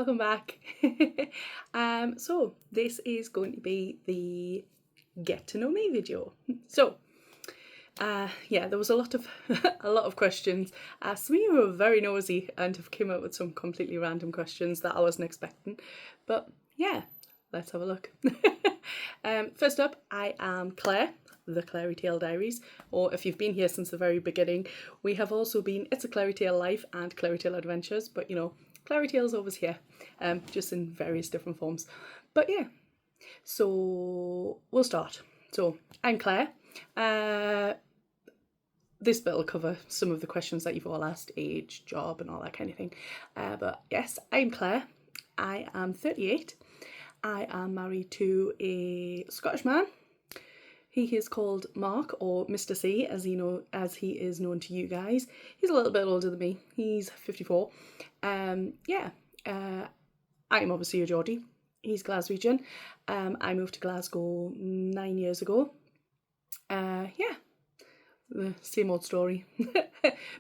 welcome back. So this is going to be the get to know me video. So yeah, there was a lot of questions. Some of you were very nosy and have come up with some completely random questions that I wasn't expecting. But yeah, let's have a look. First up, I am Claire, the Claireytale Diaries, or if you've been here since the very beginning, we have also been It's a Claireytale Life and Claireytale Adventures, but you know, Claireytale's always here, just in various different forms. But yeah, so we'll start. So I'm Claire. This bit will cover some of the questions that you've all asked, age, job and all that kind of thing. But yes, I'm Claire. I am 38. I am married to a Scottish man. He is called Mark, or Mr. C, as he is known to you guys. He's a little bit older than me. He's 54. I'm obviously a Geordie. He's Glaswegian. I moved to Glasgow 9 years ago. Yeah, the same old story.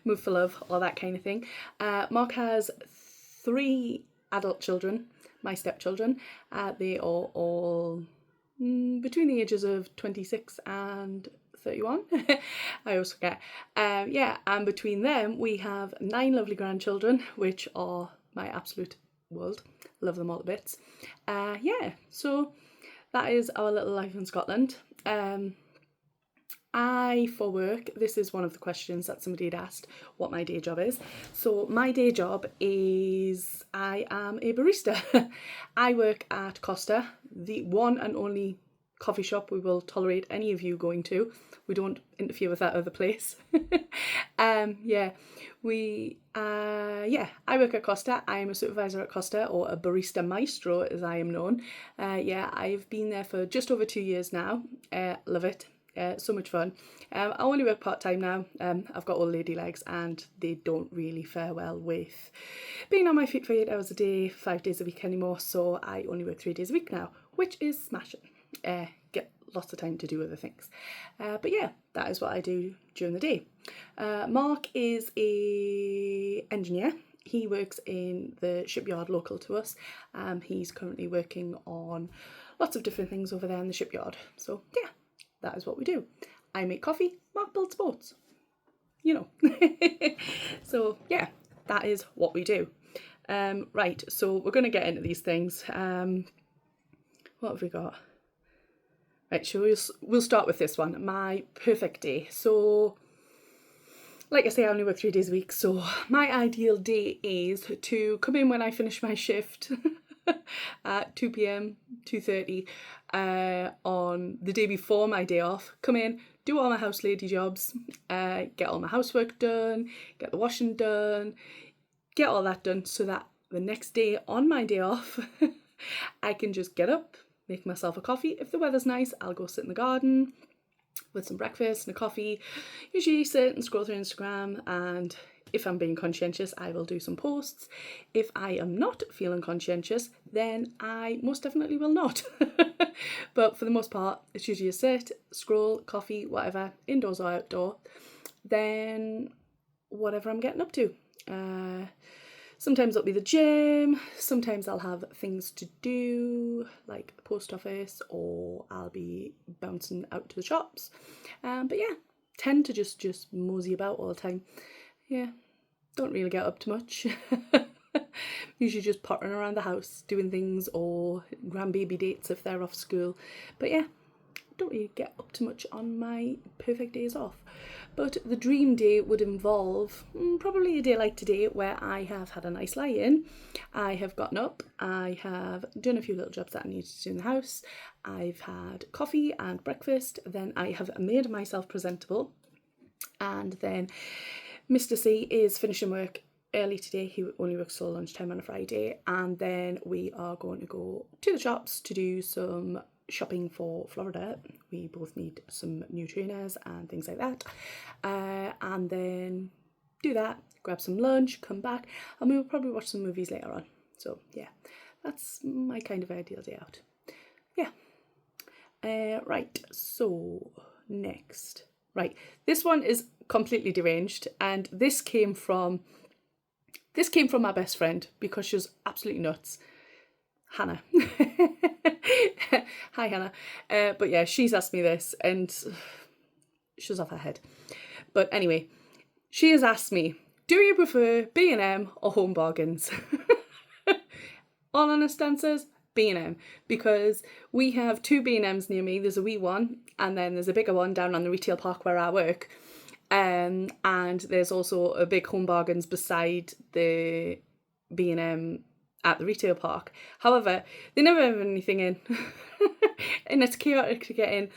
Moved for love, all that kind of thing. Mark has 3 adult children, my stepchildren. They are all between the ages of 26 and 31. I always forget. Yeah, and between them we have 9 lovely grandchildren, which are my absolute world. Love them all to bits. Yeah, so that is our little life in Scotland. For work, this is one of the questions that somebody had asked, what my day job is. So my day job is, I am a barista. I work at Costa, the one and only coffee shop we will tolerate any of you going to. We don't interfere with that other place. I work at Costa. I am a supervisor at Costa, or a barista maestro as I am known. I've been there for just over 2 years now. Love it. So much fun. I only work part-time now. I've got old lady legs and they don't really fare well with being on my feet for 8 hours a day, 5 days a week anymore, so I only work 3 days a week now, which is smashing. Get lots of time to do other things. But yeah, that is what I do during the day. Mark is a engineer. He works in the shipyard local to us. He's currently working on lots of different things over there in the shipyard. So yeah, that is what we do. I make coffee, Mark builds boats. You know. So yeah, that is what we do. Right, so we're going to get into these things. What have we got? Right, we'll start with this one. My perfect day. So, like I say, I only work 3 days a week. So my ideal day is to come in when I finish my shift at 2 p.m, 2:30 on the day before my day off. Come in, do all my house lady jobs, get all my housework done, get the washing done, get all that done so that the next day on my day off, I can just get up, make myself a coffee. If the weather's nice, I'll go sit in the garden with some breakfast and a coffee. Usually sit and scroll through Instagram, and if I'm being conscientious, I will do some posts. If I am not feeling conscientious, then I most definitely will not. But for the most part, it's usually a sit, scroll, coffee, whatever, indoors or outdoor. Then whatever I'm getting up to. Sometimes it'll be the gym, sometimes I'll have things to do, like the post office, or I'll be bouncing out to the shops. But yeah, tend to just mosey about all the time. Yeah, don't really get up to much. Usually just pottering around the house, doing things, or grandbaby dates if they're off school. But yeah, don't really get up to much on my perfect days off. But the dream day would involve probably a day like today, where I have had a nice lie in. I have gotten up, I have done a few little jobs that I needed to do in the house. I've had coffee and breakfast, then I have made myself presentable, and then Mr. C is finishing work early today. He only works till lunchtime on a Friday, and then we are going to go to the shops to do some shopping for Florida. We both need some new trainers and things like that, and then do that, grab some lunch, come back, and we will probably watch some movies later on. So yeah, that's my kind of ideal day out. Yeah. Right, so next. Right, this one is completely deranged, and this came from This came from my best friend because she was absolutely nuts. Hannah. Hi, Hannah. But yeah, she's asked me this and she's off her head. But anyway, she has asked me, do you prefer B&M or Home Bargains? All honest answers, B&M, because we have 2 B&Ms near me. There's a wee one and then there's a bigger one down on the retail park where I work. And there's also a big Home Bargains beside the B&M at the retail park. However, they never have anything in. And it's chaotic to get in.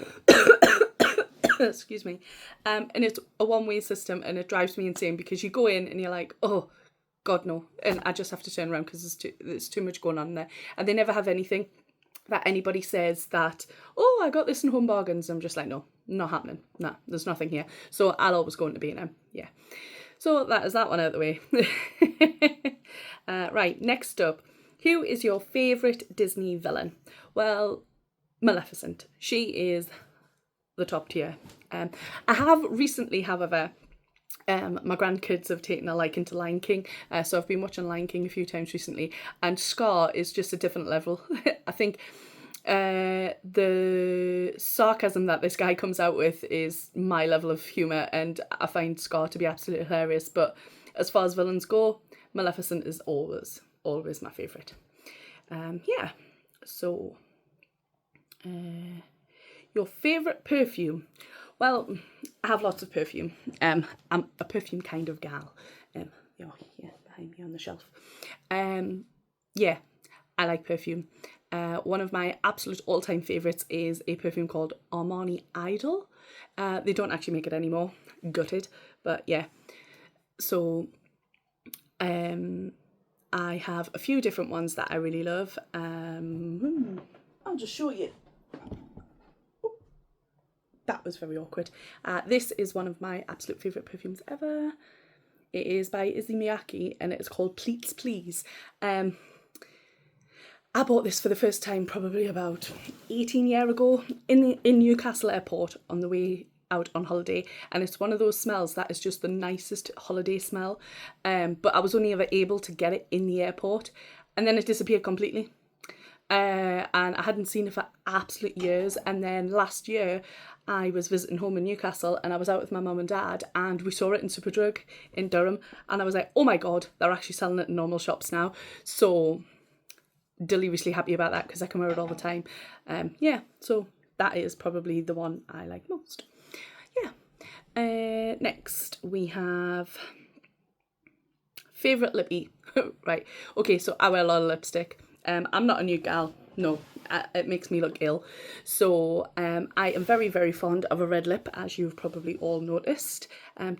Excuse me. And it's a one-way system and it drives me insane because you go in and you're like, oh, God, no. And I just have to turn around because there's too much going on there. And they never have anything that anybody says that, oh, I got this in Home Bargains. I'm just like, no, not happening. Nah, there's nothing here. So I'll always go into B&M. Yeah. So that is that one out of the way. Right, next up. Who is your favourite Disney villain? Well, Maleficent. She is the top tier. I have recently, however, my grandkids have taken a liking to Lion King, so I've been watching Lion King a few times recently, and Scar is just a different level. I think the sarcasm that this guy comes out with is my level of humour, and I find Scar to be absolutely hilarious. But as far as villains go, Maleficent is always my favourite. Yeah, so your favourite perfume? Well, I have lots of perfume. I'm a perfume kind of gal. Yeah, behind me on the shelf. Yeah, I like perfume. One of my absolute all-time favourites is a perfume called Armani Idol. They don't actually make it anymore. Gutted, but yeah. So, I have a few different ones that I really love. I'll just show you. That was very awkward. This is one of my absolute favourite perfumes ever. It is by Issey Miyake and it's called Pleats Please. I bought this for the first time probably about 18 years ago in Newcastle Airport on the way out on holiday, and it's one of those smells that is just the nicest holiday smell. But I was only ever able to get it in the airport, and then it disappeared completely. And I hadn't seen it for absolute years, and then last year I was visiting home in Newcastle and I was out with my mum and dad and we saw it in Superdrug in Durham, and I was like, oh my God, they're actually selling it in normal shops now. So deliriously happy about that because I can wear it all the time. Yeah, so that is probably the one I like most. Yeah. Next we have favourite lippy. Right, okay, so I wear a lot of lipstick. I'm not a nude gal, no, it makes me look ill. So I am very, very fond of a red lip, as you've probably all noticed.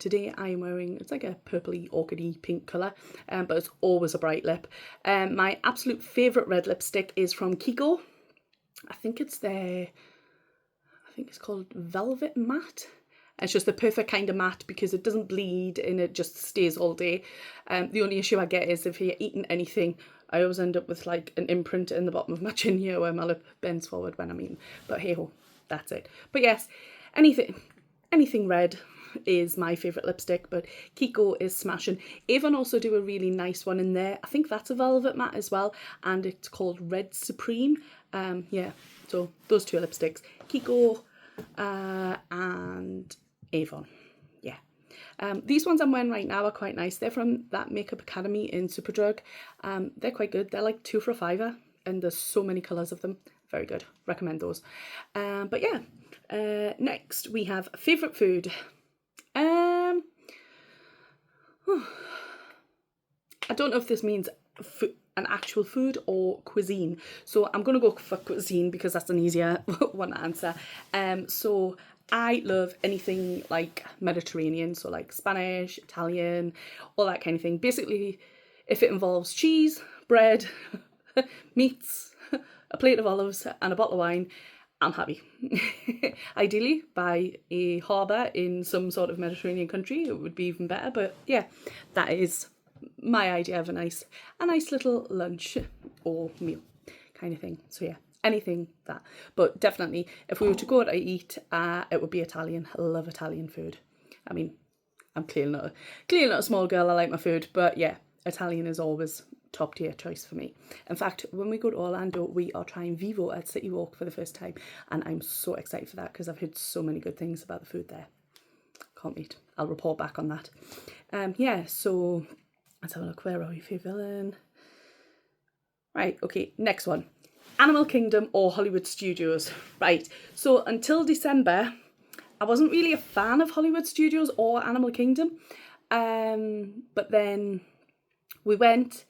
Today I am wearing, it's like a purpley, orchidy pink colour, but it's always a bright lip. My absolute favourite red lipstick is from Kiko. I think it's called Velvet Matte. It's just the perfect kind of matte because it doesn't bleed and it just stays all day. The only issue I get is if you're eating anything, I always end up with like an imprint in the bottom of my chin here where my lip bends forward when I'm eating. But hey ho, that's it. But yes, anything red is my favourite lipstick, but Kiko is smashing. Avon also do a really nice one in there. I think that's a velvet matte as well, and it's called Red Supreme. Yeah, so those two lipsticks, Kiko and Avon. Yeah. These ones I'm wearing right now are quite nice. They're from that Makeup Academy in Superdrug. They're quite good. They're like 2 for $5 and there's so many colours of them. Very good. Recommend those. But yeah. Next we have favourite food. I don't know if this means an actual food or cuisine. So I'm going to go for cuisine because that's an easier one to answer. So I love anything like Mediterranean, so like Spanish, Italian, all that kind of thing. Basically, if it involves cheese, bread, meats, a plate of olives and a bottle of wine, I'm happy. Ideally by a harbour in some sort of Mediterranean country, it would be even better. But yeah, that is my idea of a nice little lunch or meal kind of thing. So yeah, anything that. But definitely, if we were to go out to eat, it would be Italian. I love Italian food. I mean, I'm clearly not a small girl. I like my food, but yeah, Italian is always top tier choice for me. In fact, when we go to Orlando, we are trying Vivo at City Walk for the first time, and I'm so excited for that because I've heard so many good things about the food there. Can't wait. I'll report back on that. Yeah, so let's have a look. Where are we? Favourite villain? Right, okay, next one. Animal Kingdom or Hollywood Studios. Right, so until December, I wasn't really a fan of Hollywood Studios or Animal Kingdom. But then we went.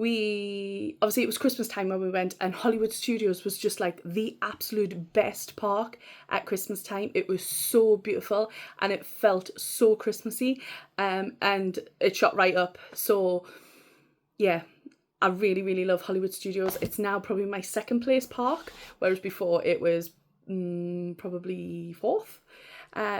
Obviously it was Christmas time when we went, and Hollywood Studios was just like the absolute best park at Christmas time. It was so beautiful and it felt so Christmassy, and it shot right up. So yeah, I really, really love Hollywood Studios. It's now probably my second place park, whereas before it was probably fourth.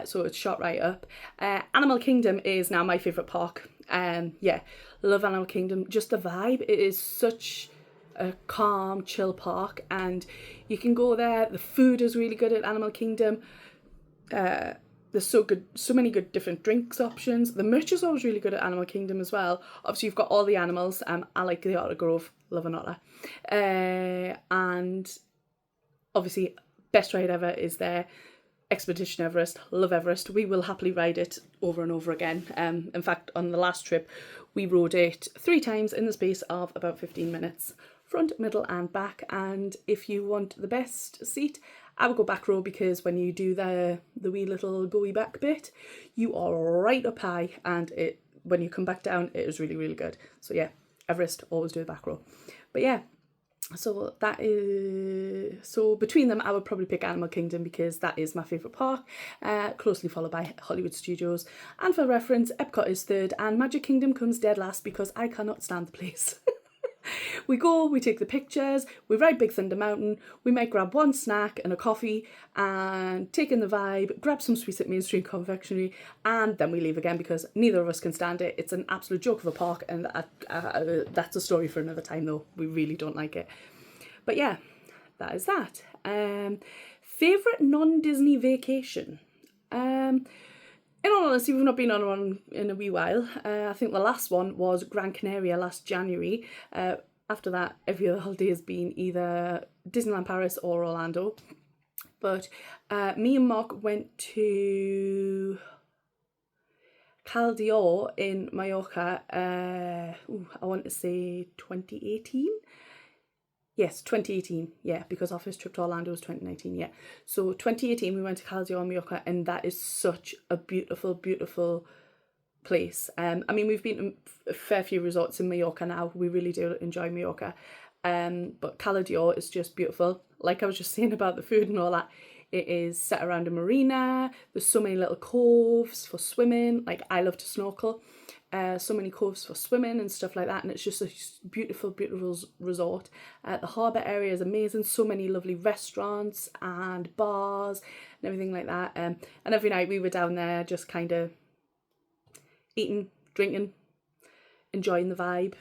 So it's shot right up. Animal Kingdom is now my favourite park. Yeah, love Animal Kingdom. Just the vibe. It is such a calm, chill park, and you can go there. The food is really good at Animal Kingdom. There's so many good different drinks options. The merch is always really good at Animal Kingdom as well. Obviously, you've got all the animals. I like the Otter Grove, love an otter. And obviously, best ride ever is there. Expedition Everest, love Everest. We will happily ride it over and over again. In fact, on the last trip, we rode it 3 times in the space of about 15 minutes. Front, middle and back. And if you want the best seat, I would go back row, because when you do the wee little goey back bit, you are right up high, and when you come back down, it is really, really good. So yeah, Everest, always do the back row. But yeah, so between them, I would probably pick Animal Kingdom because that is my favourite park, closely followed by Hollywood Studios. And for reference, Epcot is third and Magic Kingdom comes dead last because I cannot stand the place. We go, we take the pictures, we ride Big Thunder Mountain, we might grab one snack and a coffee and take in the vibe, grab some sweets at Main Street Confectionery, and then we leave again because neither of us can stand it. It's an absolute joke of a park, and that's a story for another time though. We really don't like it. But yeah, that is that. Favourite non-Disney vacation? In all honesty, we've not been on one in a wee while. I think the last one was Gran Canaria last January. After that, every other holiday has been either Disneyland Paris or Orlando. But me and Mark went to Caldior in Mallorca. I want to say 2018. Yes, 2018, yeah, because our first trip to Orlando was 2019, yeah. So 2018, we went to Caldior, Mallorca, and that is such a beautiful, beautiful place. I mean, we've been to a fair few resorts in Mallorca now. We really do enjoy Mallorca. But Caldior is just beautiful. Like I was just saying about the food and all that, it is set around a marina. There's so many little coves for swimming. Like, I love to snorkel. So many coves for swimming and stuff like that, and it's just a beautiful, beautiful resort. The harbour area is amazing. So many lovely restaurants and bars and everything like that. And every night we were down there just kind of eating, drinking, enjoying the vibe.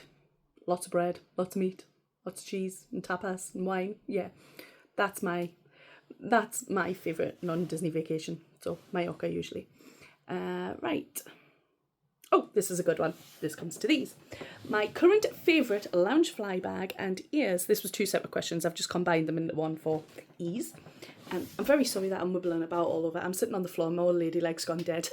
Lots of bread, lots of meat, lots of cheese and tapas and wine. Yeah, that's my favourite non-Disney vacation. So Mallorca usually. Right. Oh, this is a good one. This comes to these. My current favourite lounge fly bag and ears. This was 2 separate questions. I've just combined them into one for ease. And I'm very sorry that I'm wibbling about all over. I'm sitting on the floor. My old lady leg's gone dead.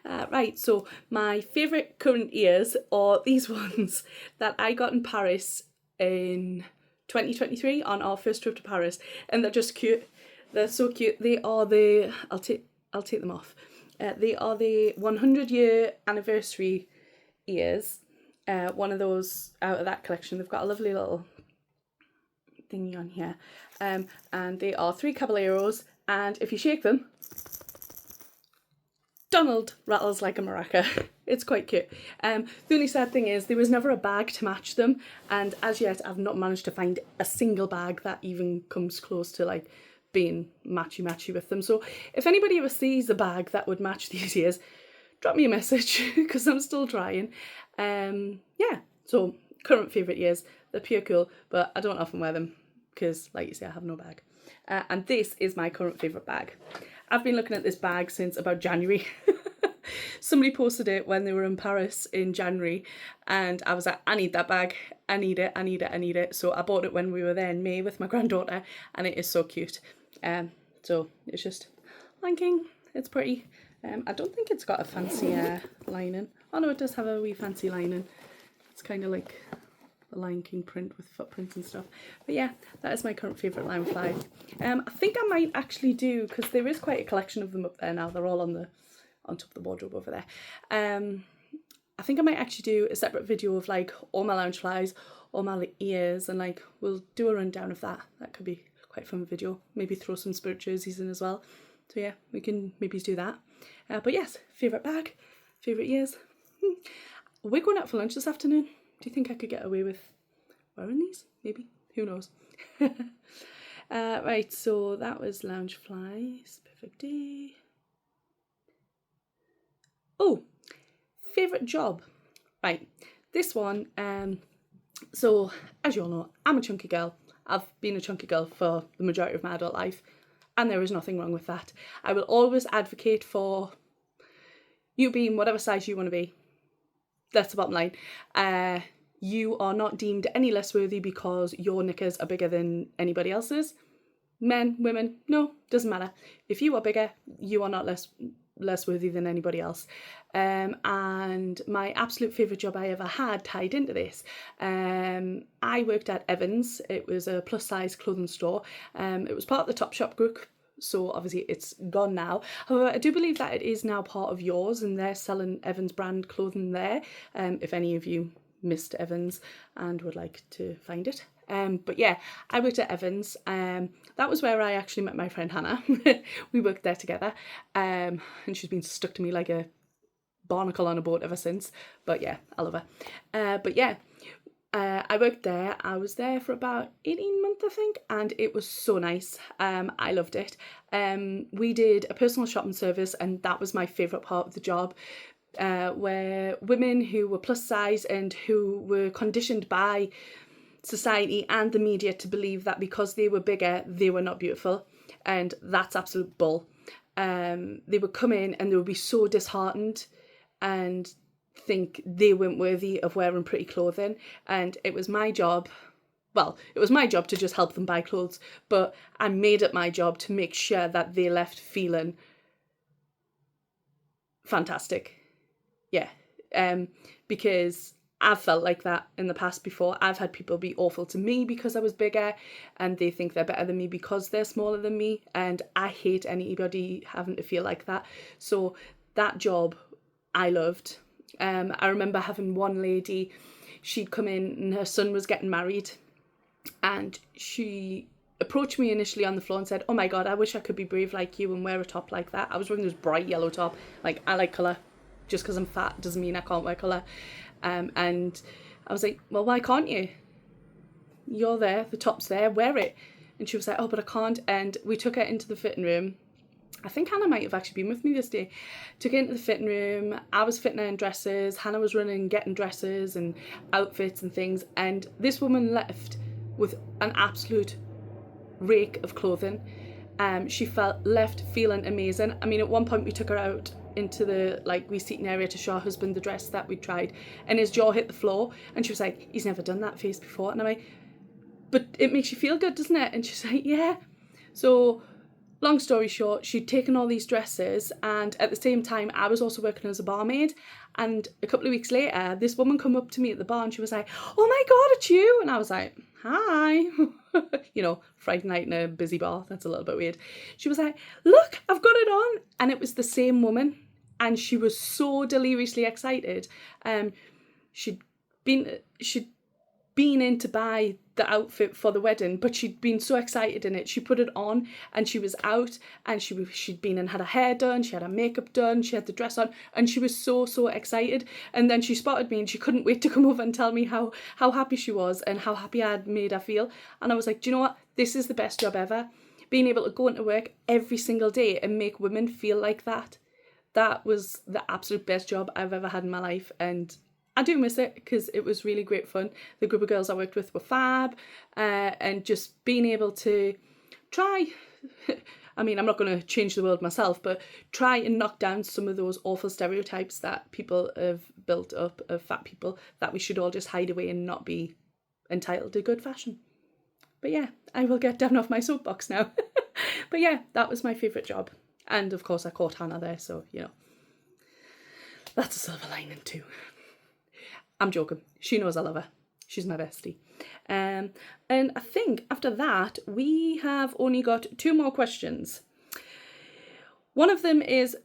Right, so my favourite current ears are these ones that I got in Paris in 2023 on our first trip to Paris. And they're just cute. They're so cute. They are the... I'll take them off. They are the 100-year anniversary ears. One of those out of that collection. They've got a lovely little thingy on here. And they are 3 caballeros. And if you shake them, Donald rattles like a maraca. It's quite cute. The only sad thing is there was never a bag to match them. And as yet, I've not managed to find a single bag that even comes close to like being matchy with them. So if anybody ever sees a bag that would match these ears, drop me a message because I'm still trying. Yeah, so current favourite ears, they're pure cool, but I don't often wear them because, like you say, I have no bag. And this is my current favourite bag. I've been looking at this bag since about January. somebody posted it when they were in Paris in January, and I was like, I need that bag. I need it. I need it. I need it. So I bought it when we were there in May with my granddaughter, and it is so cute. So it's just lanking. It's pretty. I don't think it's got a fancy lining. Oh no, it does have a wee fancy lining. It's kind of like the Lion King print with footprints and stuff. But yeah, that is my current favourite loungefly. I think I might actually do, because there is quite a collection of them up there now. They're all on top of the wardrobe over there. I think I might actually do a separate video of like all my loungeflies, all my ears, and like we'll do a rundown of that. That could be quite a fun video. Maybe throw some spirit jerseys in as well. So yeah, we can maybe do that. But yes, favourite bag, favourite ears. We're going out for lunch this afternoon. Do you think I could get away with wearing these? Maybe. Who knows? Right, so that was loungeflies. Perfect day. Oh, favourite job. Right, this one. So, as you all know, I'm a chunky girl. I've been a chunky girl for the majority of my adult life, and there is nothing wrong with that. I will always advocate for you being whatever size you want to be. That's the bottom line. You are not deemed any less worthy because your knickers are bigger than anybody else's. Men, women, no, doesn't matter. If you are bigger, you are not less worthy than anybody else. And my absolute favourite job I ever had tied into this. I worked at Evans. It was a plus size clothing store. It was part of the Topshop group, so obviously it's gone now. However, I do believe that it is now part of yours, and they're selling Evans brand clothing there. If any of you missed Evans and would like to find it. But yeah, I worked at Evans. That was where I actually met my friend Hannah. We worked there together. And she's been stuck to me like a barnacle on a boat ever since. But yeah, I love her. But yeah, I worked there. I was there for about 18 months, I think, and it was so nice. I loved it. We did a personal shopping service, and that was my favourite part of the job. Where women who were plus size and who were conditioned by society and the media to believe that because they were bigger, they were not beautiful. And that's absolute bull. They would come in and they would be so disheartened and think they weren't worthy of wearing pretty clothing. And it was my job. Well, it was my job to just help them buy clothes, but I made it my job to make sure that they left feeling fantastic. Yeah, because I've felt like that in the past before. I've had people be awful to me because I was bigger, and they think they're better than me because they're smaller than me, and I hate anybody having to feel like that. So that job I loved. I remember having one lady, she'd come in and her son was getting married, and she approached me initially on the floor and said, "Oh my God, I wish I could be brave like you and wear a top like that." I was wearing this bright yellow top. Like, I like colour. Just because I'm fat doesn't mean I can't wear colour. And I was like, well, why can't you? You're there, the top's there, wear it. And she was like, oh, but I can't. And we took her into the fitting room. I think Hannah might have actually been with me this day. Took her into the fitting room. I was fitting her in dresses. Hannah was running, getting dresses and outfits and things. And this woman left with an absolute rake of clothing. She left feeling amazing. I mean, at one point we took her out into the wee seating area to show her husband the dress that we tried, and his jaw hit the floor, and she was like, he's never done that face before. And I'm like, but it makes you feel good, doesn't it? And she's like, yeah. So long story short, she'd taken all these dresses, and at the same time I was also working as a barmaid. And a couple of weeks later, this woman come up to me at the bar, and she was like, oh my God, it's you. And I was like, hi. You know, Friday night in a busy bar, that's a little bit weird. She was like, look, I've got it on. And it was the same woman, and she was so deliriously excited. She'd been in to buy the outfit for the wedding, but she'd been so excited in it, she put it on, and she was out, and she'd been and had her hair done, she had her makeup done, she had the dress on, and she was so excited. And then she spotted me, and she couldn't wait to come over and tell me how happy she was and how happy I had made her feel. And I was like, do you know what, this is the best job ever. Being able to go into work every single day and make women feel like that. That was the absolute best job I've ever had in my life, and I do miss it because it was really great fun. The group of girls I worked with were fab, and just being able to try, I mean, I'm not going to change the world myself, but try and knock down some of those awful stereotypes that people have built up of fat people, that we should all just hide away and not be entitled to good fashion. But yeah, I will get down off my soapbox now. But yeah, that was my favourite job. And of course I caught Hannah there, so, you know, that's a silver lining too. I'm joking. She knows I love her. She's my bestie. And I think after that, we have only got 2 more questions. One of them is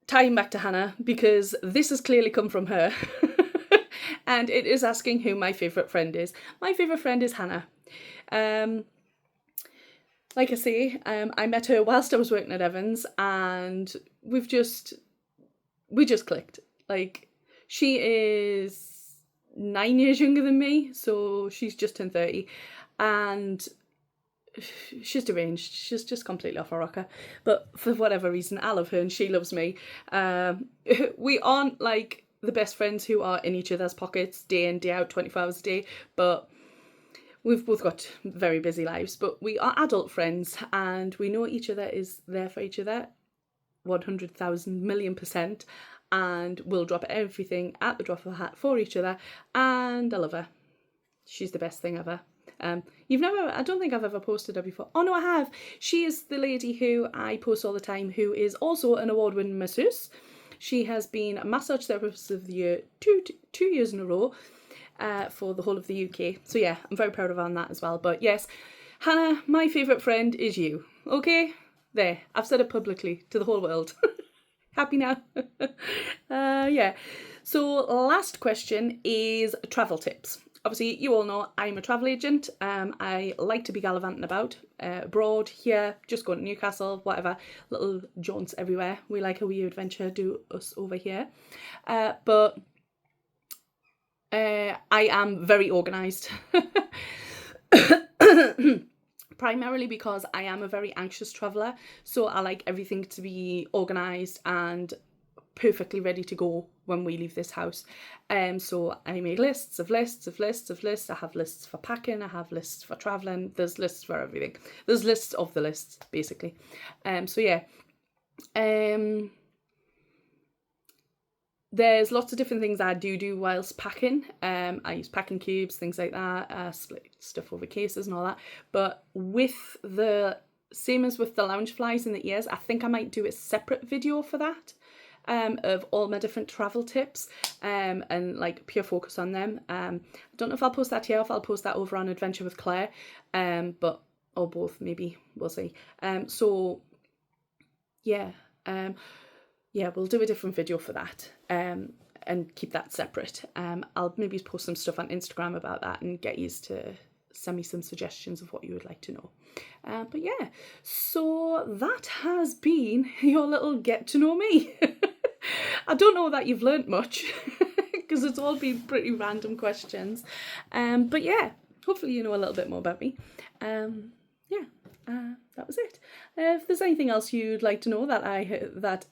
tying back to Hannah, because this has clearly come from her. And it is asking who my favourite friend is. My favourite friend is Hannah. Like I say, I met her whilst I was working at Evans, and we just clicked. Like, she is 9 years younger than me, so she's just turned 30, and she's deranged. She's just completely off her rocker. But for whatever reason, I love her and she loves me. We aren't like the best friends who are in each other's pockets day in, day out, 24 hours a day, but we've both got very busy lives. But we are adult friends, and we know each other is there for each other 100,000 million %, and we'll drop everything at the drop of a hat for each other, and I love her. She's the best thing ever. I don't think I've ever posted her before. Oh no, I have. She is the lady who I post all the time, who is also an award-winning masseuse. She has been a massage therapist of the year two years in a row for the whole of the UK. So yeah, I'm very proud of her on that as well. But yes, Hannah, my favourite friend is you. Okay? There, I've said it publicly to the whole world. Happy now? Yeah. So last question is travel tips. Obviously, you all know I'm a travel agent. I like to be gallivanting about abroad, here, just going to Newcastle, whatever, little jaunts everywhere. We like a wee adventure, do us over here. But I am very organised. Primarily because I am a very anxious traveller, so I like everything to be organised and perfectly ready to go when we leave this house. So I make lists of lists of lists of lists. I have lists for packing, I have lists for travelling, there's lists for everything. There's lists of the lists, basically. So yeah. There's lots of different things I do whilst packing. I use packing cubes, things like that, split stuff over cases and all that. But with the same as with the lounge flies in the ears, I think I might do a separate video for that, of all my different travel tips, and like pure focus on them. I don't know if I'll post that here or if I'll post that over on Adventure with Claire, but or both, maybe, we'll see. So yeah. Yeah, we'll do a different video for that, and keep that separate. I'll maybe post some stuff on Instagram about that and get you to send me some suggestions of what you would like to know. But yeah, so that has been your little get to know me. I don't know that you've learnt much because it's all been pretty random questions. But yeah, hopefully you know a little bit more about me. That was it. If there's anything else you'd like to know that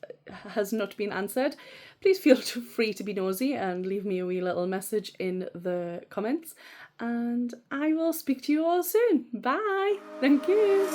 has not been answered, please feel free to be nosy and leave me a wee little message in the comments, and I will speak to you all soon. Bye. Thank you.